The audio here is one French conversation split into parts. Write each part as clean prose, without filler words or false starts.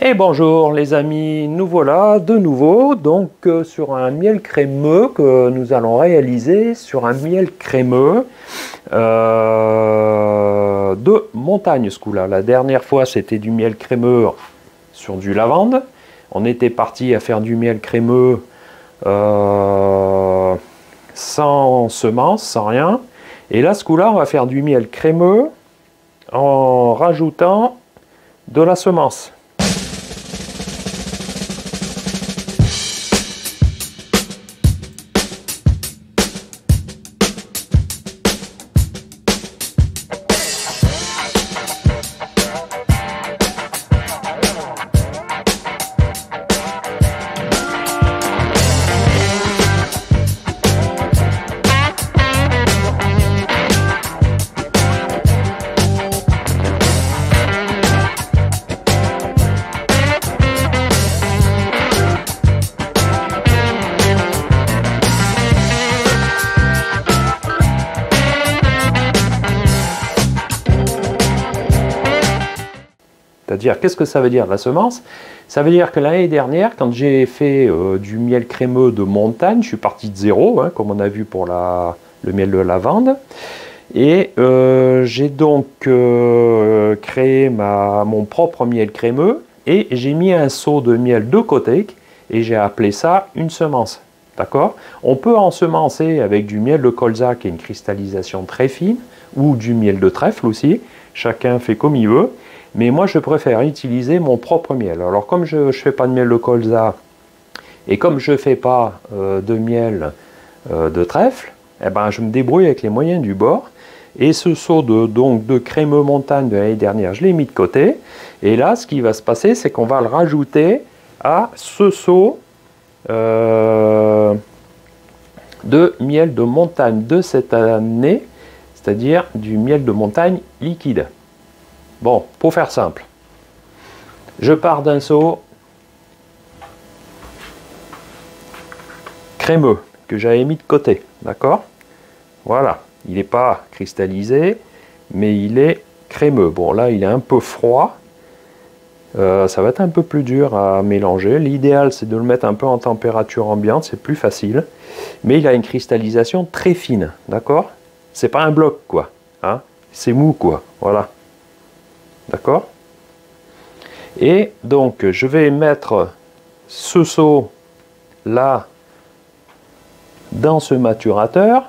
Et bonjour les amis, nous voilà de nouveau donc sur un miel crémeux que nous allons réaliser sur un miel crémeux de montagne ce coup-là. La dernière fois c'était du miel crémeux sur du lavande. On était parti à faire du miel crémeux sans semences, sans rien. Et là ce coup-là on va faire du miel crémeux en rajoutant de la semence. C'est-à-dire, qu'est-ce que ça veut dire la semence? Ça veut dire que l'année dernière, quand j'ai fait du miel crémeux de montagne, je suis parti de zéro, hein, comme on a vu pour le miel de lavande. Et j'ai donc créé mon propre miel crémeux et j'ai mis un seau de miel de côté et j'ai appelé ça une semence. D'accord? On peut ensemencer avec du miel de colza qui est une cristallisation très fine ou du miel de trèfle aussi. Chacun fait comme il veut. Mais moi, je préfère utiliser mon propre miel. Alors, comme je ne fais pas de miel de colza et comme je ne fais pas de miel de trèfle, eh ben, je me débrouille avec les moyens du bord. Et ce seau de crémeux montagne de l'année dernière, je l'ai mis de côté. Et là, ce qui va se passer, c'est qu'on va le rajouter à ce seau de miel de montagne de cette année, c'est-à-dire du miel de montagne liquide. Bon, pour faire simple, je pars d'un seau crémeux que j'avais mis de côté, d'accord? Voilà, il n'est pas cristallisé, mais il est crémeux. Bon, là, il est un peu froid. Ça va être un peu plus dur à mélanger. L'idéal, c'est de le mettre un peu en température ambiante, c'est plus facile. Mais il a une cristallisation très fine, d'accord? C'est pas un bloc, quoi. Hein? C'est mou, quoi. Voilà. D'accord? Et donc, je vais mettre ce seau là dans ce maturateur,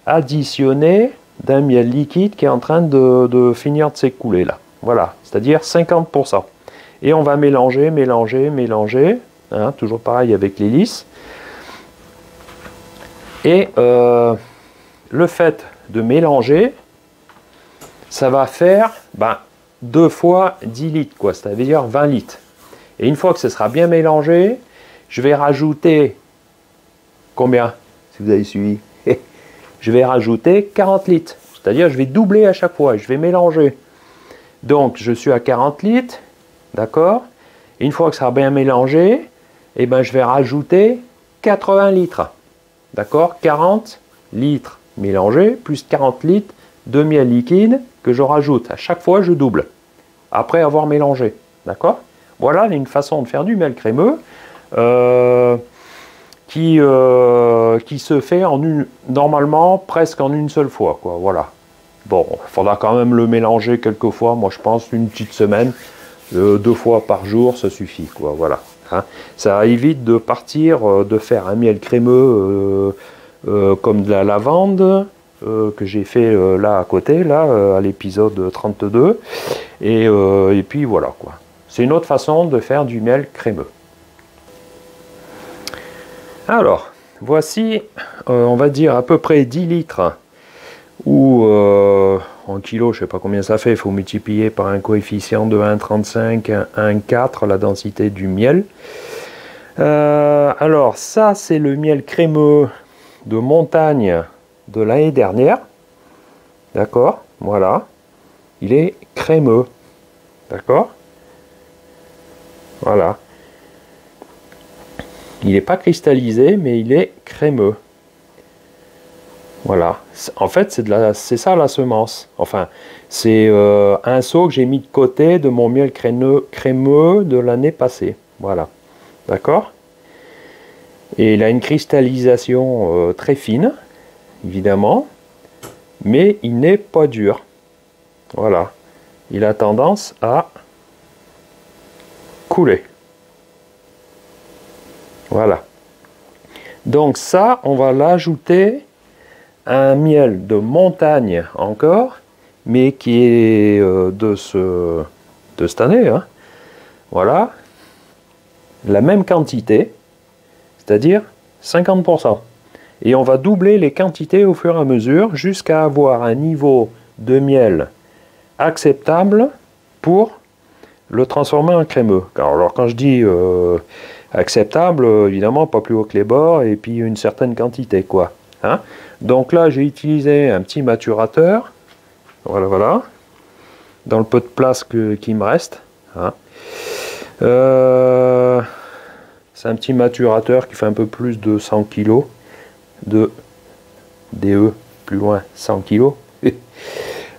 additionné d'un miel liquide qui est en train de finir de s'écouler là. Voilà, c'est-à-dire 50%. Et on va mélanger, mélanger, mélanger. Hein, toujours pareil avec l'hélice. Et le fait de mélanger, ça va faire 2 fois 10 litres, quoi, c'est-à-dire 20 litres. Et une fois que ce sera bien mélangé, je vais rajouter combien? Si vous avez suivi, je vais rajouter 40 litres. C'est-à-dire je vais doubler à chaque fois, je vais mélanger. Donc je suis à 40 litres, d'accord? Et une fois que ça sera bien mélangé, eh ben, je vais rajouter 80 litres. D'accord? 40 litres mélangés plus 40 litres de miel liquide que je rajoute. À chaque fois, je double après avoir mélangé. D'accord? Voilà une façon de faire du miel crémeux qui se fait normalement presque en une seule fois, quoi. Voilà. Bon, il faudra quand même le mélanger quelques fois. Moi, je pense une petite semaine, 2 fois par jour, ça suffit, quoi. Voilà. Hein? Ça évite de partir, de faire un miel crémeux comme de la lavande, que j'ai fait là à côté, là, à l'épisode 32. Et puis voilà, quoi. C'est une autre façon de faire du miel crémeux. Alors, voici, on va dire à peu près 10 litres, ou en kilos, je ne sais pas combien ça fait, il faut multiplier par un coefficient de 1,35, 1,4, la densité du miel. Alors, ça, c'est le miel crémeux de montagne de l'année dernière. D'accord? Voilà. Il est crémeux. D'accord? Voilà. Il n'est pas cristallisé, mais il est crémeux. Voilà. En fait, c'est ça la semence. Enfin, c'est un seau que j'ai mis de côté de mon miel crémeux de l'année passée. Voilà. D'accord? Et il a une cristallisation très fine, évidemment, mais il n'est pas dur. Voilà. Il a tendance à couler. Voilà. Donc ça, on va l'ajouter à un miel de montagne encore, mais qui est de cette année. Hein. Voilà. La même quantité, c'est-à-dire 50%. Et on va doubler les quantités au fur et à mesure jusqu'à avoir un niveau de miel acceptable pour le transformer en crémeux. Alors quand je dis acceptable, évidemment pas plus haut que les bords et puis une certaine quantité quoi. Hein. Donc là j'ai utilisé un petit maturateur, voilà, dans le peu de place qui me reste. Hein. C'est un petit maturateur qui fait un peu plus de 100 kg de DE, plus loin 100 kg.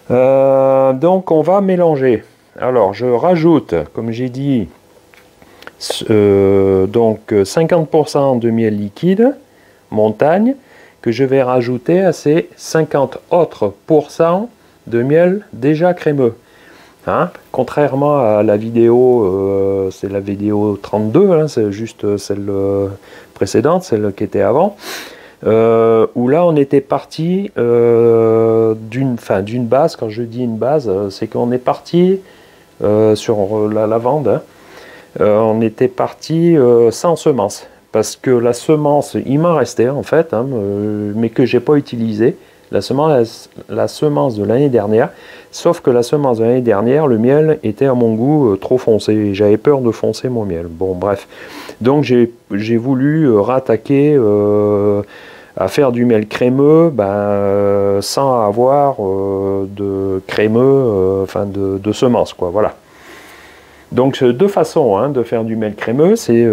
Donc on va mélanger. Alors je rajoute, comme j'ai dit, donc 50% de miel liquide, montagne, que je vais rajouter à ces 50 autres pourcents de miel déjà crémeux. Hein, contrairement à la vidéo, c'est la vidéo 32, hein, c'est juste celle précédente, celle qui était avant, où là on était parti d'une base. Quand je dis une base, c'est qu'on est parti sur la lavande, hein, on était parti sans semence, parce que la semence, il m'en restait en fait, hein, mais que j'ai pas utilisé. La semence de l'année dernière, sauf que la semence de l'année dernière, le miel était à mon goût trop foncé, j'avais peur de foncer mon miel. Bon bref, donc j'ai voulu rattaquer à faire du miel crémeux, sans avoir de crémeux, enfin de semences quoi, voilà. Donc deux façons hein, de faire du miel crémeux, c'est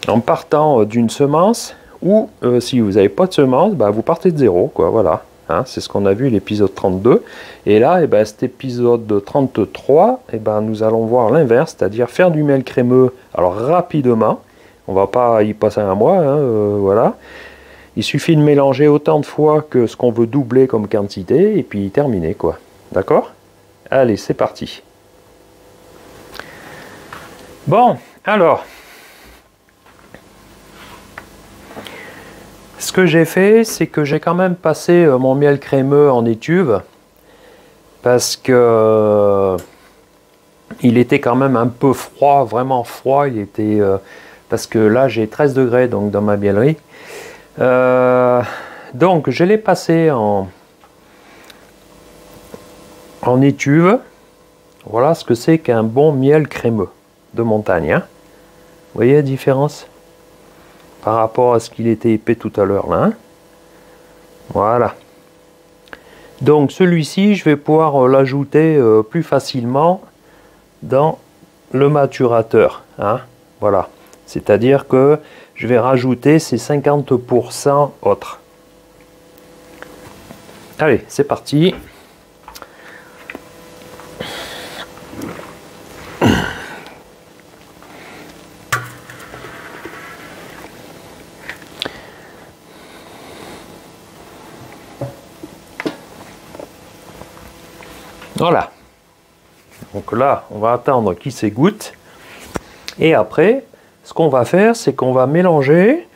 en partant d'une semence, ou si vous n'avez pas de semence, vous partez de zéro, quoi, voilà. Hein, c'est ce qu'on a vu à l'épisode 32. Et là, cet épisode 33, nous allons voir l'inverse, c'est-à-dire faire du miel crémeux, alors rapidement. On va pas y passer un mois, hein, voilà. Il suffit de mélanger autant de fois que ce qu'on veut doubler comme quantité, et puis terminer, quoi. D'accord? Allez, c'est parti. Bon, alors... Ce que j'ai fait, c'est que j'ai quand même passé mon miel crémeux en étuve parce que il était quand même un peu froid, vraiment froid. Il était parce que là j'ai 13 degrés donc dans ma miellerie. Donc je l'ai passé en étuve. Voilà ce que c'est qu'un bon miel crémeux de montagne. Hein. Vous voyez la différence ? Par rapport à ce qu'il était épais tout à l'heure là. Hein. Voilà. Donc celui-ci, je vais pouvoir l'ajouter plus facilement dans le maturateur. Hein. Voilà. C'est-à-dire que je vais rajouter ces 50% autres. Allez, c'est parti. Voilà. Donc là, on va attendre qu'il s'égoutte. Et après, ce qu'on va faire, c'est qu'on va mélanger.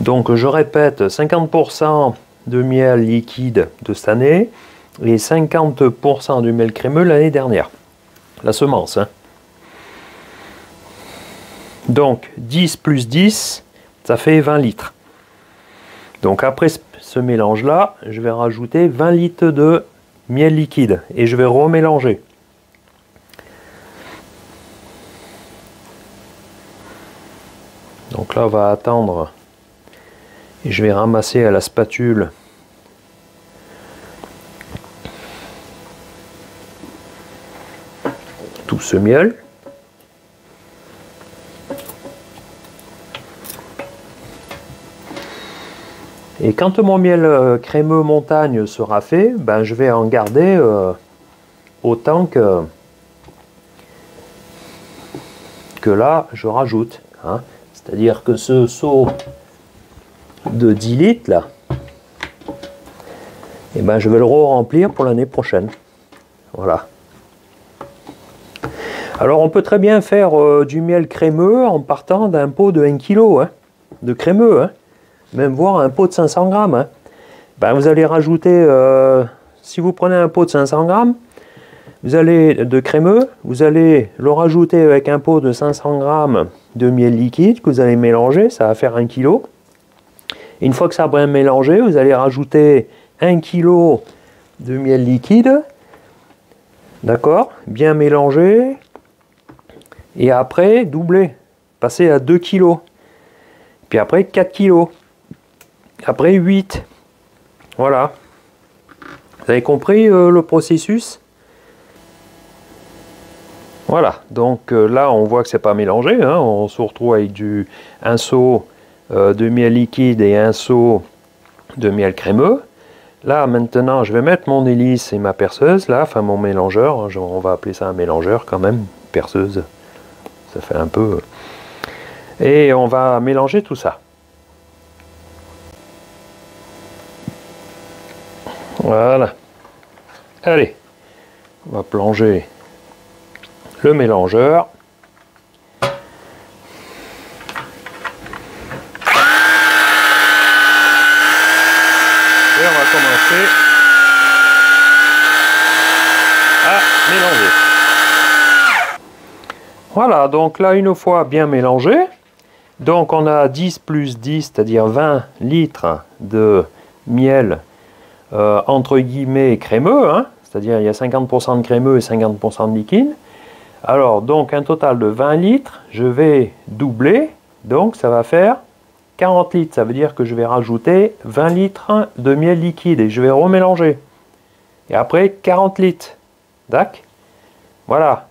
Donc je répète, 50% de miel liquide de cette année et 50% de miel crémeux l'année dernière. La semence. Hein. Donc 10 plus 10, ça fait 20 litres. Donc après ce mélange-là, je vais rajouter 20 litres de miel liquide et je vais remélanger. Donc là on va attendre et je vais ramasser à la spatule tout ce miel. Et quand mon miel crémeux montagne sera fait, ben, je vais en garder autant que là je rajoute. Hein. C'est-à-dire que ce seau de 10 litres là, et ben, je vais le remplir pour l'année prochaine. Voilà. Alors on peut très bien faire du miel crémeux en partant d'un pot de 1 kg hein, de crémeux, hein, même voire un pot de 500 grammes. Hein. Ben, vous allez rajouter, si vous prenez un pot de 500 grammes de crémeux, vous allez le rajouter avec un pot de 500 grammes de miel liquide que vous allez mélanger, ça va faire 1 kg. Et une fois que ça a bien mélangé, vous allez rajouter 1 kg de miel liquide, d'accord, bien mélangé. Et après, doubler, passer à 2 kg. Puis après, 4 kg. Après, 8. Voilà. Vous avez compris le processus? Voilà. Donc là, on voit que c'est pas mélangé. Hein. On se retrouve avec un seau de miel liquide et un seau de miel crémeux. Là, maintenant, je vais mettre mon hélice et ma perceuse. Là, enfin, mon mélangeur. On va appeler ça un mélangeur quand même. Perceuse. Ça fait un peu... Et on va mélanger tout ça. Voilà. Allez. On va plonger le mélangeur. Et on va commencer à mélanger. Voilà, donc là, une fois bien mélangé, donc on a 10 plus 10, c'est-à-dire 20 litres de miel, entre guillemets, crémeux, hein, c'est-à-dire il y a 50% de crémeux et 50% de liquide. Alors, donc un total de 20 litres, je vais doubler, donc ça va faire 40 litres. Ça veut dire que je vais rajouter 20 litres de miel liquide et je vais remélanger. Et après, 40 litres. D'accord? Voilà.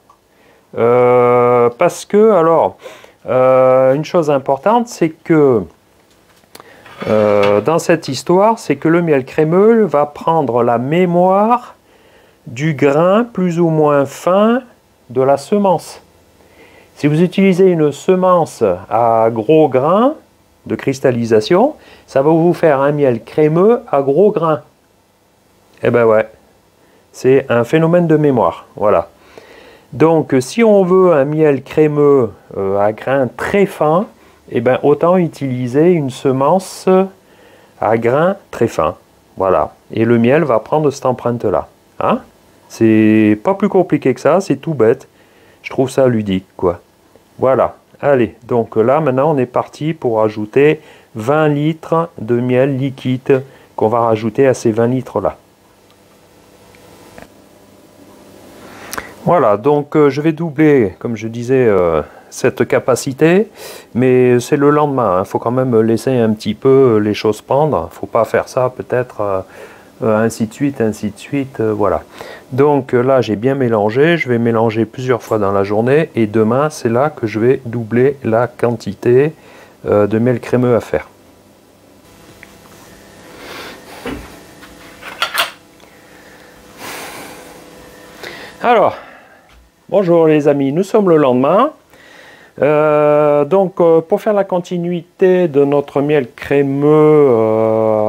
Parce que, alors, une chose importante, c'est que dans cette histoire, c'est que le miel crémeux va prendre la mémoire du grain plus ou moins fin de la semence. Si vous utilisez une semence à gros grain de cristallisation, ça va vous faire un miel crémeux à gros grain. Eh ben ouais, c'est un phénomène de mémoire, voilà. Donc, si on veut un miel crémeux à grains très fins, eh ben, autant utiliser une semence à grains très fins. Voilà. Et le miel va prendre cette empreinte-là. Hein? C'est pas plus compliqué que ça, c'est tout bête. Je trouve ça ludique, quoi. Voilà. Allez, donc là, maintenant, on est parti pour ajouter 20 litres de miel liquide qu'on va rajouter à ces 20 litres-là. Voilà, donc je vais doubler, comme je disais, cette capacité, mais c'est le lendemain. Il faut quand même laisser un petit peu les choses prendre. Il ne faut pas faire ça peut-être ainsi de suite, voilà. Donc là, j'ai bien mélangé. Je vais mélanger plusieurs fois dans la journée. Et demain, c'est là que je vais doubler la quantité de miel crémeux à faire. Alors... Bonjour les amis, nous sommes le lendemain. Pour faire la continuité de notre miel crémeux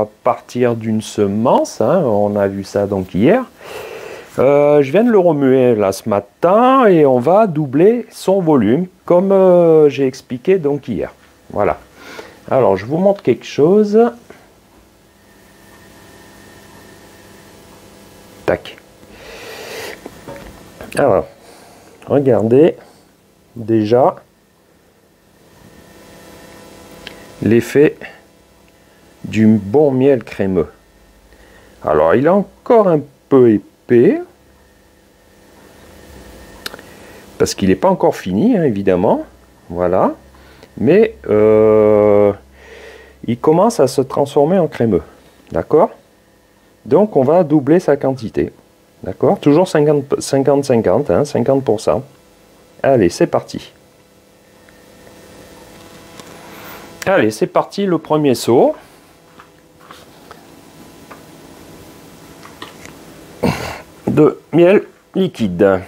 à partir d'une semence, hein, on a vu ça donc hier, je viens de le remuer là ce matin et on va doubler son volume comme j'ai expliqué donc hier. Voilà. Alors je vous montre quelque chose. Tac. Alors. Regardez déjà l'effet du bon miel crémeux. Alors il est encore un peu épais parce qu'il n'est pas encore fini hein, évidemment, voilà, mais il commence à se transformer en crémeux, d'accord? Donc on va doubler sa quantité. D'accord? Toujours 50-50, hein, 50%. Allez, c'est parti. Allez, c'est parti, le premier seau. de miel liquide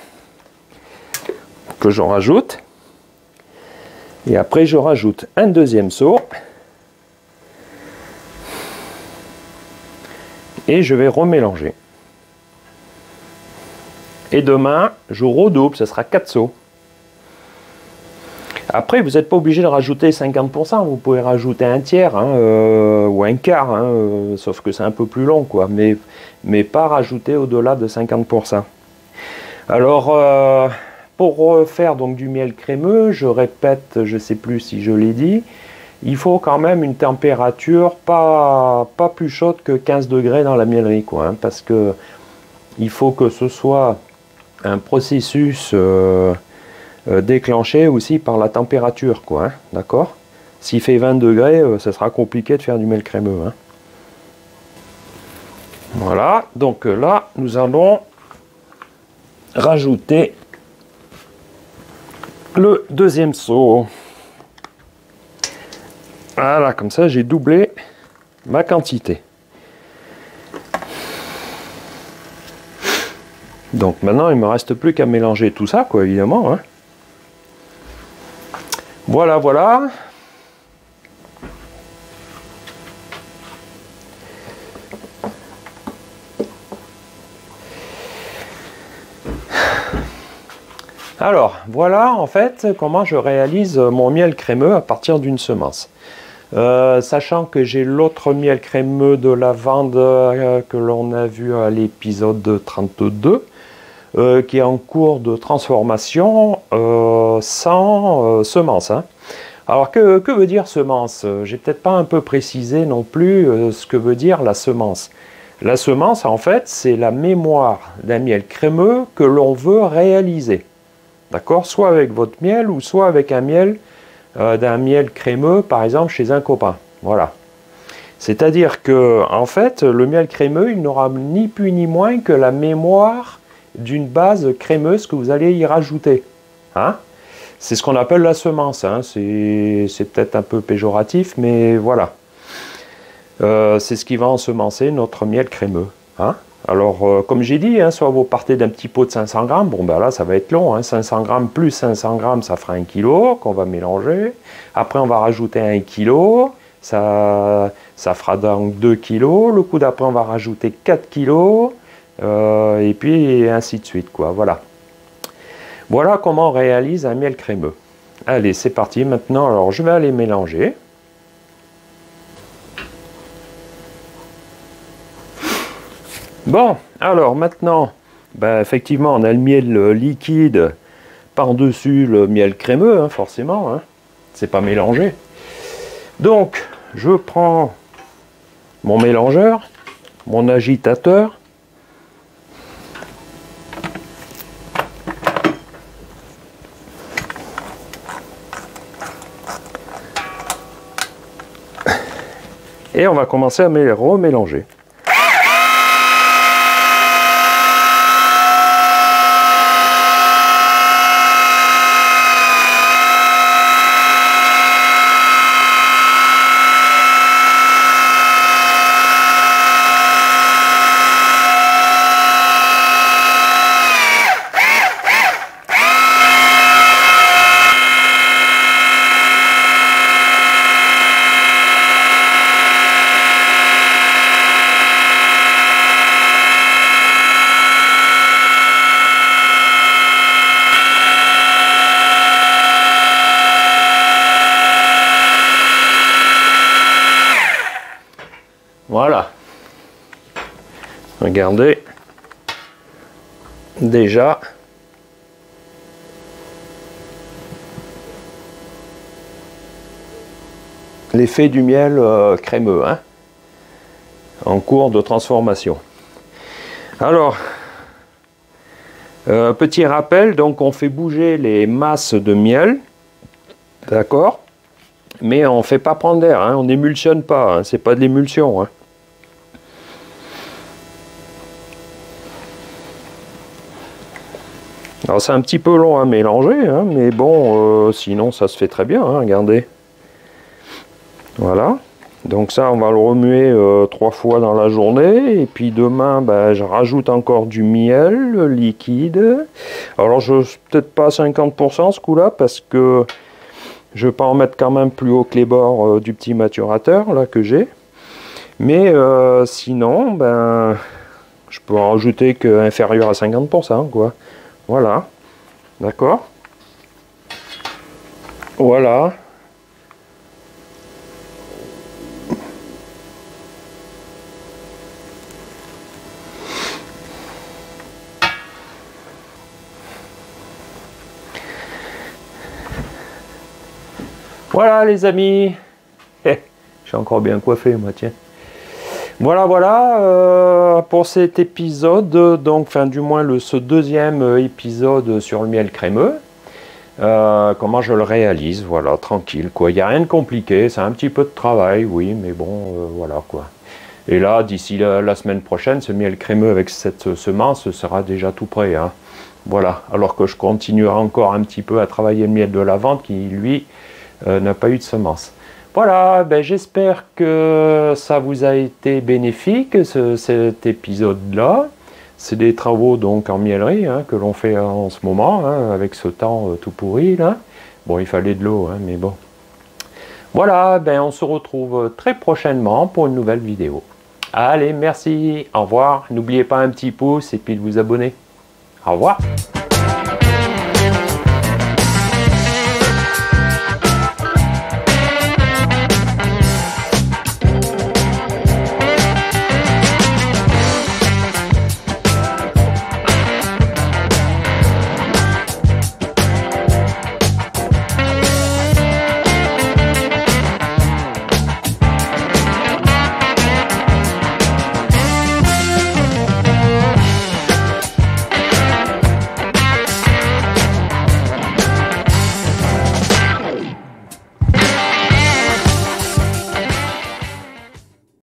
que j'en rajoute. Et après, je rajoute un deuxième seau. Et je vais remélanger. Et demain, je redouble, ce sera 4 seaux. Après, vous n'êtes pas obligé de rajouter 50%, vous pouvez rajouter un tiers ou un quart, sauf que c'est un peu plus long, quoi, mais pas rajouter au-delà de 50%. Alors, pour faire donc du miel crémeux, je répète, je ne sais plus si je l'ai dit, il faut quand même une température pas plus chaude que 15 degrés dans la miellerie, quoi, parce que il faut que ce soit un processus déclenché aussi par la température, quoi, d'accord? S'il fait 20 degrés, ça sera compliqué de faire du miel crémeux. Voilà, donc là, nous allons rajouter le deuxième seau. Voilà, comme ça, j'ai doublé ma quantité. Donc maintenant, il ne me reste plus qu'à mélanger tout ça, quoi, évidemment. Voilà, voilà. Alors, voilà en fait comment je réalise mon miel crémeux à partir d'une semence. Sachant que j'ai l'autre miel crémeux de lavande que l'on a vu à l'épisode 32, qui est en cours de transformation sans semence. Alors que veut dire semence? J'ai peut-être pas un peu précisé non plus ce que veut dire la semence. La semence, en fait, c'est la mémoire d'un miel crémeux que l'on veut réaliser. D'accord? Soit avec votre miel ou soit avec un miel d'un miel crémeux, par exemple, chez un copain. Voilà. C'est-à-dire que, en fait, le miel crémeux, il n'aura ni plus ni moins que la mémoire d'une base crémeuse que vous allez y rajouter. C'est ce qu'on appelle la semence. C'est peut-être un peu péjoratif, mais voilà. C'est ce qui va ensemencer notre miel crémeux. Alors, comme j'ai dit, soit vous partez d'un petit pot de 500 grammes, bon ben là ça va être long, 500 grammes plus 500 grammes, ça fera 1 kg qu'on va mélanger. Après on va rajouter 1 kg, ça fera donc 2 kg. Le coup d'après on va rajouter 4 kg, et puis ainsi de suite, quoi. Voilà. Voilà comment on réalise un miel crémeux. Allez, c'est parti. Maintenant, alors je vais aller mélanger. Bon, alors maintenant, effectivement, on a le miel liquide par-dessus le miel crémeux, forcément. C'est pas mélangé. Donc, je prends mon mélangeur, mon agitateur. Et on va commencer à remélanger. Voilà. Regardez. Déjà. L'effet du miel crémeux, en cours de transformation. Alors, petit rappel, donc on fait bouger les masses de miel, d'accord, mais on ne fait pas prendre d'air, on n'émulsionne pas, c'est pas de l'émulsion. Alors c'est un petit peu long à mélanger, mais bon, sinon ça se fait très bien, regardez. Voilà. Donc ça, on va le remuer 3 fois dans la journée. Et puis demain, ben, je rajoute encore du miel liquide. Alors je peut-être pas 50% ce coup-là, parce que je vais pas en mettre quand même plus haut que les bords du petit maturateur là que j'ai. Mais sinon, ben, je peux en rajouter qu'inférieur à 50%, quoi. Voilà. D'accord. Voilà. Voilà les amis. Je suis encore bien coiffé moi, tiens. Voilà, voilà pour cet épisode, donc, enfin du moins ce deuxième épisode sur le miel crémeux. Comment je le réalise, voilà, tranquille, quoi. Il n'y a rien de compliqué, c'est un petit peu de travail, oui, mais bon, voilà, quoi. Et là, d'ici la semaine prochaine, ce miel crémeux avec cette semence sera déjà tout prêt, hein. Voilà, alors que je continuerai encore un petit peu à travailler le miel de lavande qui, lui, n'a pas eu de semence. Voilà, ben, j'espère que ça vous a été bénéfique, cet épisode-là. C'est des travaux donc en miellerie hein, que l'on fait en ce moment, hein, avec ce temps tout pourri là. Bon, il fallait de l'eau, hein, mais bon. Voilà, ben, on se retrouve très prochainement pour une nouvelle vidéo. Allez, merci, au revoir. N'oubliez pas un petit pouce et puis de vous abonner. Au revoir.